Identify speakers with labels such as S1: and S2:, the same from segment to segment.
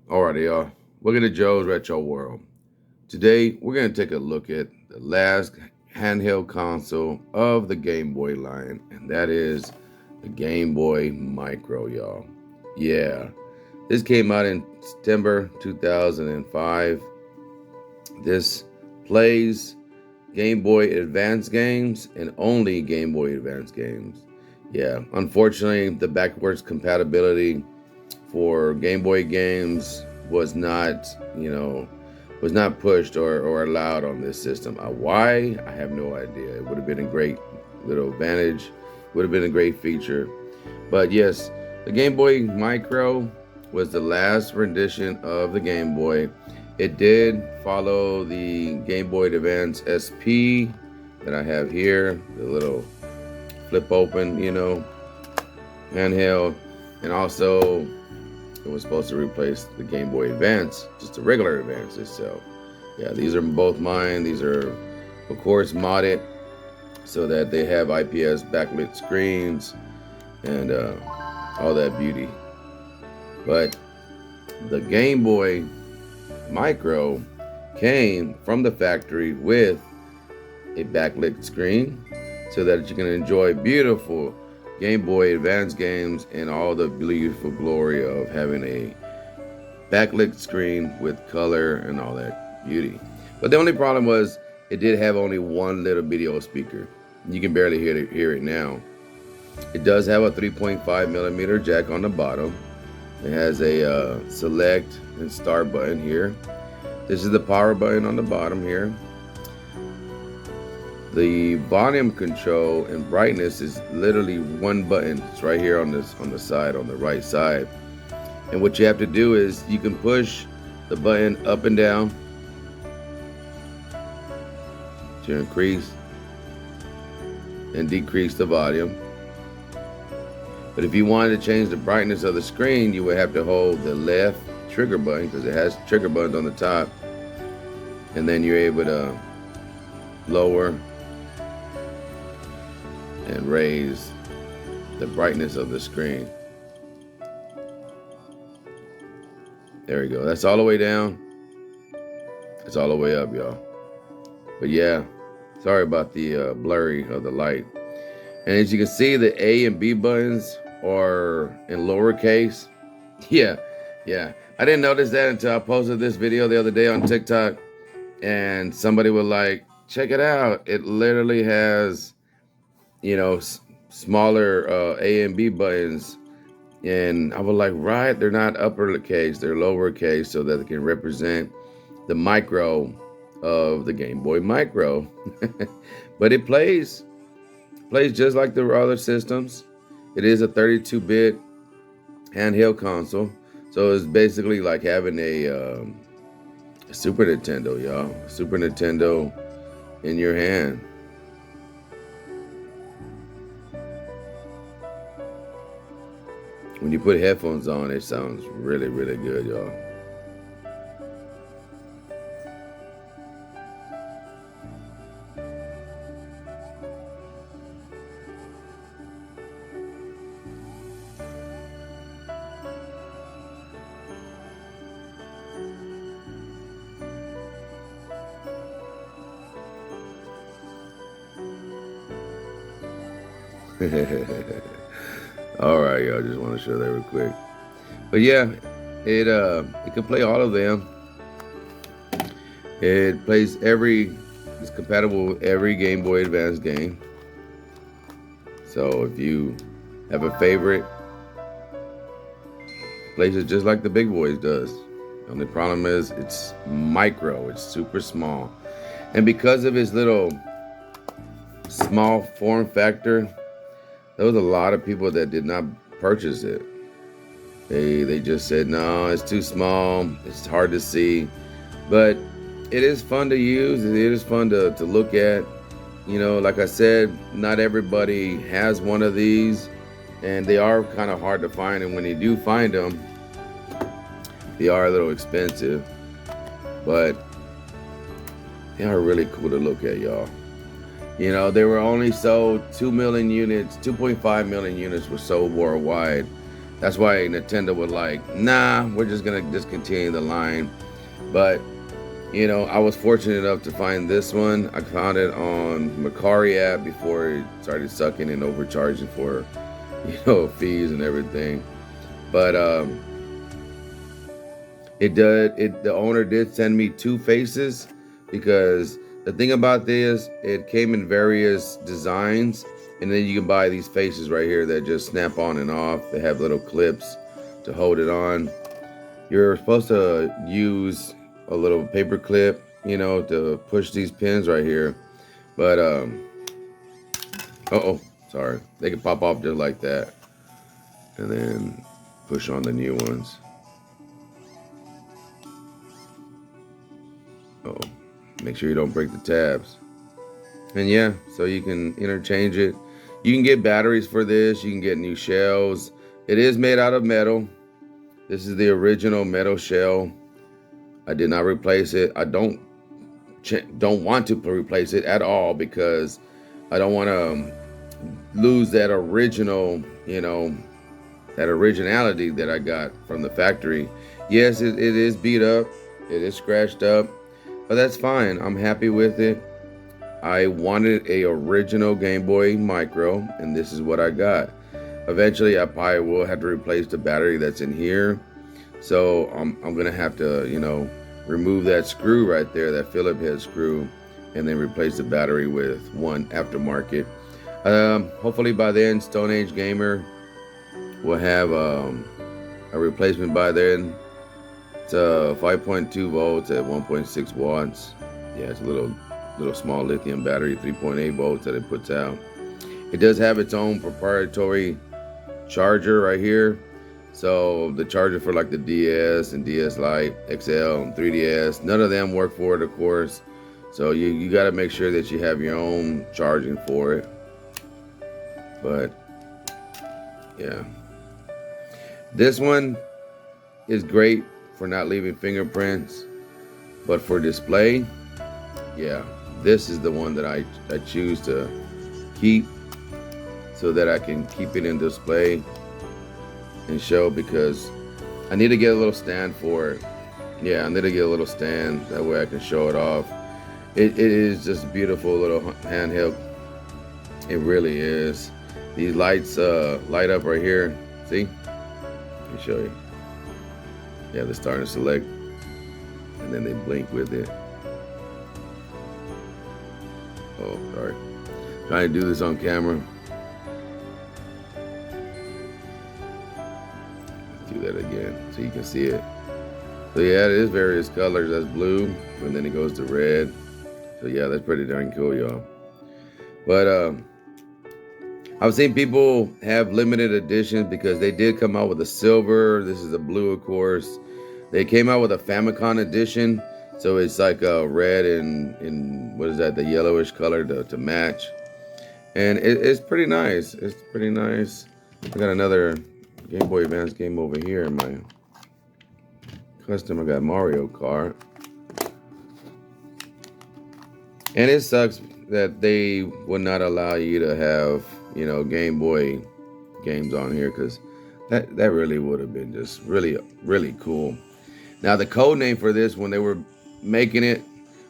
S1: Alrighty, y'all. Welcome to Joe's Retro World. Today, we're going to take a look at the last handheld console of the Game Boy line, and that is the Game Boy Micro, y'all. Yeah, this came out in September 2005. This plays Game Boy Advance games and only Game Boy Advance games. Yeah, unfortunately, the backwards compatibility for Game Boy games was not, was not pushed or allowed on this system. Why? I have no idea. It would have been a great little advantage, would have been a great feature. But yes, the Game Boy Micro was the last rendition of the Game Boy. It did follow the Game Boy Advance SP that I have here, the little flip open, handheld, and also it was supposed to replace the Game Boy Advance, just the regular Advance itself. Yeah, these are both mine. These are, of course, modded so that they have IPS backlit screens and all that beauty. But the Game Boy Micro came from the factory with a backlit screen so that you can enjoy beautiful Game Boy Advance games and all the beautiful glory of having a backlit screen with color and all that beauty. But the only problem was it did have only one little video speaker. You can barely hear it now. It does have a 3.5 millimeter jack on the bottom. It has a select and start button here. This is the power button on the bottom here. The volume control and brightness is literally one button. It's right here on the side, on the right side. And what you have to do is you can push the button up and down to increase and decrease the volume. But if you wanted to change the brightness of the screen, you would have to hold the left trigger button because it has trigger buttons on the top. And then you're able to lower and raise the brightness of the screen. There we go. That's all the way down. It's all the way up, y'all. But yeah, sorry about the blurry of the light. And as you can see, the A and B buttons are in lowercase. Yeah. I didn't notice that until I posted this video the other day on TikTok. And somebody was like, check it out. It literally has smaller A and B buttons, and I was like, right, they're not uppercase, they're lowercase, so that they can represent the micro of the Game Boy Micro. But it plays just like the other systems. It is a 32-bit handheld console, so it's basically like having a Super Nintendo, y'all. Super Nintendo in your hand. When you put headphones on, it sounds really, really good, y'all. All right, y'all. Just want to show that real quick. But yeah, it can play all of them. It's compatible with every Game Boy Advance game. So if you have a favorite, it plays it just like the big boys does. The only problem is it's micro. It's super small, and because of its little small form factor, there was a lot of people that did not purchase it. They just said, no, it's too small, it's hard to see. But it is fun to use, it is fun to look at. Like I said, not everybody has one of these, and they are kind of hard to find. And when you do find them, they are a little expensive, but they are really cool to look at, y'all. They were only sold 2 million units, 2.5 million units were sold worldwide. That's why Nintendo was like, nah, we're just gonna discontinue the line. But you know, I was fortunate enough to find this one. I found it on Macari app before it started sucking and overcharging for, fees and everything. But the owner did send me two faces, because the thing about this, it came in various designs, and then you can buy these faces right here that just snap on and off. They have little clips to hold it on. You're supposed to use a little paper clip, to push these pins right here. But sorry, they can pop off just like that, and then push on the new ones. Make sure you don't break the tabs. And yeah, so you can interchange it. You can get batteries for this. You can get new shells. It is made out of metal. This is the original metal shell. I did not replace it. I don't want to replace it at all, because I don't want to lose that original, that originality that I got from the factory. Yes, it is beat up. It is scratched up. But that's fine. I'm happy with it. I wanted a original Game Boy Micro, and this is what I got. Eventually, I probably will have to replace the battery that's in here. So I'm gonna have to, remove that screw right there, that Phillips head screw, and then replace the battery with one aftermarket. Hopefully by then, Stone Age Gamer will have a replacement by then. It's 5.2 volts at 1.6 watts. Yeah, it's a little small lithium battery, 3.8 volts that it puts out. It does have its own proprietary charger right here. So the charger for like the DS and DS Lite XL and 3DS, none of them work for it, of course. So you got to make sure that you have your own charging for it. But yeah, this one is great for not leaving fingerprints, but for display, yeah, this is the one that I choose to keep, so that I can keep it in display and show, because I need to get a little stand for it. Yeah, I need to get a little stand, that way I can show it off. It is just a beautiful little handheld. It really is. These lights light up right here. See? Let me show you. Yeah, they're starting to select, and then they blink with it. Oh, sorry. Trying to do this on camera. Do that again so you can see it. So yeah, it is various colors. That's blue, and then it goes to red. So yeah, that's pretty darn cool, y'all. But I've seen people have limited editions, because they did come out with a silver. This is a blue, of course. They came out with a Famicom edition, so it's like a red and what is that, the yellowish color to match. And it's pretty nice. It's pretty nice. I got another Game Boy Advance game over here in my custom. I got Mario Kart. And it sucks that they would not allow you to have, Game Boy games on here, because that really would have been just really, really cool. Now, the code name for this when they were making it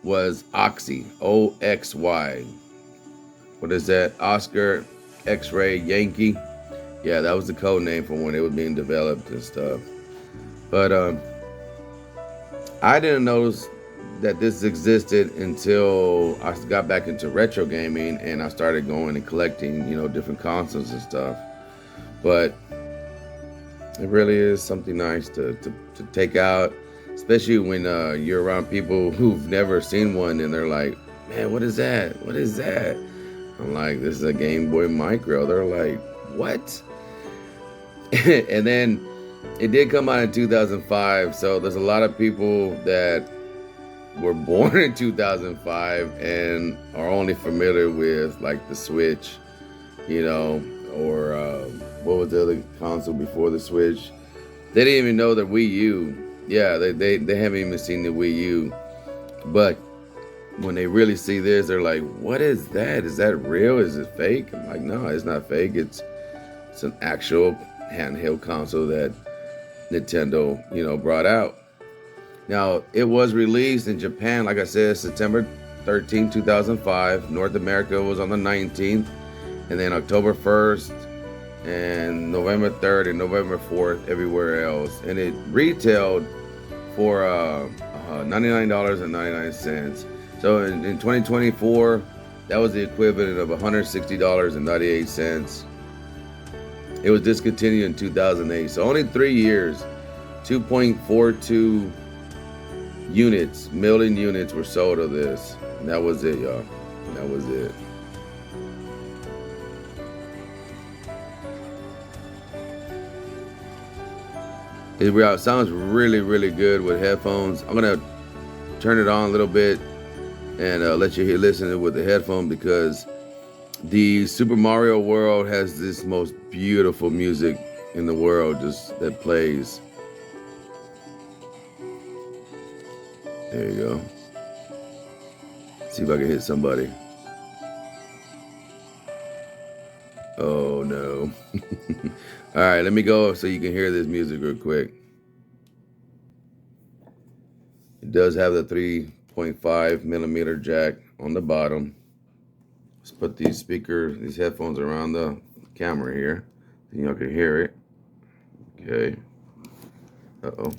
S1: was Oxy, OXY. What is that? Oscar X-Ray Yankee. Yeah, that was the code name for when it was being developed and stuff. But I didn't notice that this existed until I got back into retro gaming, and I started going and collecting, different consoles and stuff. But it really is something nice to take out, especially when you're around people who've never seen one, and they're like, man, what is that? What is that? I'm like, this is a Game Boy Micro. They're like, what? And then it did come out in 2005, so there's a lot of people that were born in 2005 and are only familiar with like the Switch, or what was the other console before the Switch? They didn't even know the Wii U. Yeah, they haven't even seen the Wii U. But when they really see this, they're like, what is that? Is that real? Is it fake? I'm like, no, it's not fake. It's an actual handheld console that Nintendo, brought out. Now, it was released in Japan, like I said, September 13, 2005. North America was on the 19th, and then October 1st and November 3rd and November 4th everywhere else. And it retailed for $99.99. So in 2024, that was the equivalent of $160.98. It was discontinued in 2008. So only 3 years, 2.42 million units were sold of this. And that was it, y'all. That was it. It sounds really, really good with headphones. I'm gonna turn it on a little bit and let you listen to it with the headphone, because the Super Mario World has this most beautiful music in the world just that plays. There you go. See if I can hit somebody. Oh no. All right, let me go so you can hear this music real quick. It does have the 3.5 millimeter jack on the bottom. Let's put these headphones around the camera here so y'all can hear it. Okay. Uh-oh.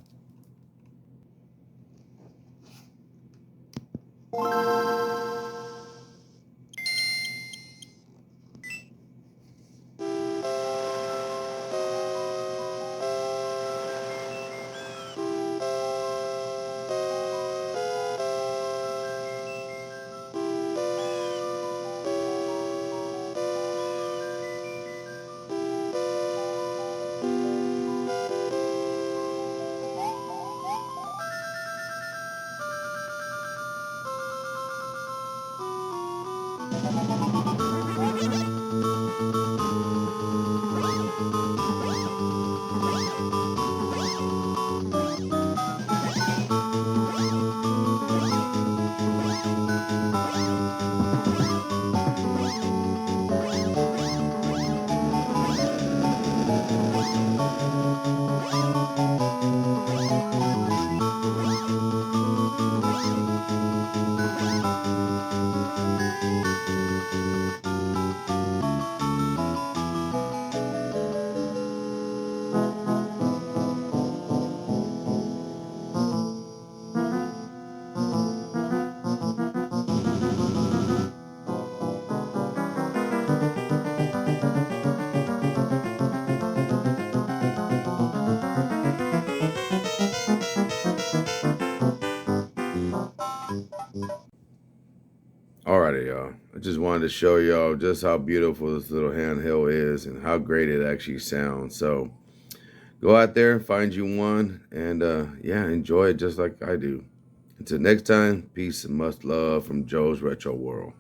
S1: Alrighty, y'all. I just wanted to show y'all just how beautiful this little handheld is and how great it actually sounds. So go out there, find you one, and yeah, enjoy it just like I do. Until next time, peace and much love from Joe's Retro World.